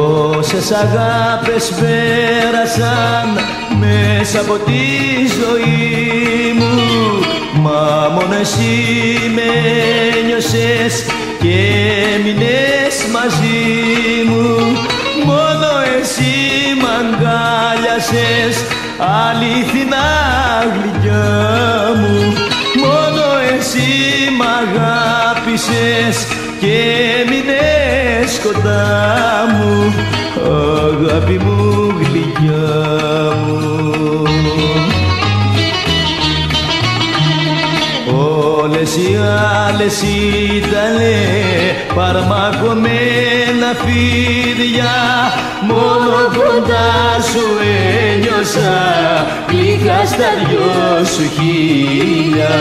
Πόσες αγάπες πέρασαν μέσα από τη ζωή μου, μα μόνο εσύ με ένιωσες και έμεινες μαζί μου. Μόνο εσύ μ' αγκάλιασες, αληθινά γλυκιά μου. Μόνο εσύ μ' αγάπησες και έμεινες κοντά μου, αγάπη μου γλυκιά μου. Όλες οι άλλες ήτανε παρμακωμένα φίδια, μόνο κοντά σου ένιωσα γλυκά στα δυο σου χείλια.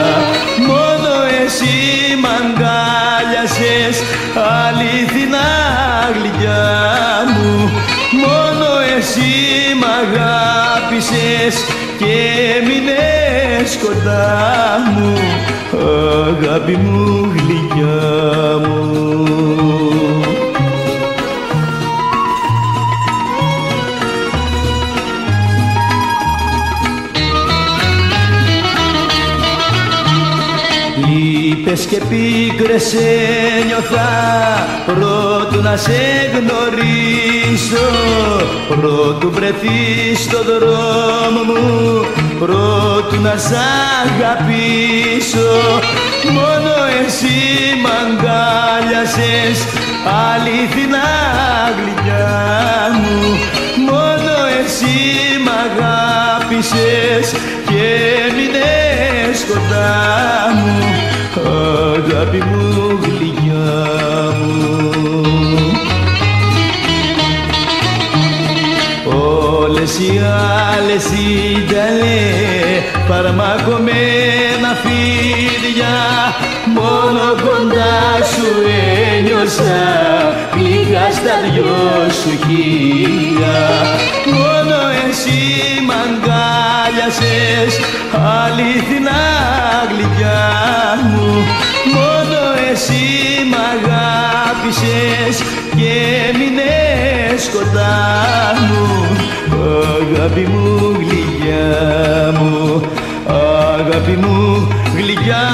Μόνο εσύ μ' αγκάλιασες, αληθινά γλυκιά μου. Μόνο εσύ μ' αγάπησες και έμεινες κοντά μου, αγάπη μου γλυκιά μου. Λύπες και πίκρες ένιωθα πρώτου να σε γνωρίσω, πρώτου βρεθείς στο δρόμο μου, πρώτου να σ' αγαπήσω. Μόνο εσύ μ' αγκάλιασες, αληθινά γλυκιά μου. Μόνο εσύ μ' αγάπησες και έμεινες κοντά μου, αγάπη μου γλυκιά μου. Όλες οι άλλες ήτανε παρμακωμένα φίδια, μόνο κοντά σου ένιωσα γλυκά στα δυο σου χείλια. Μόνο εσύ μ' αγκάλιασες, αληθινά γλυκιά μου. Μόνο εσύ μ' αγάπησες και έμεινες κοντά μου, αγάπη μου γλυκιά μου, αγάπη μου γλυκιά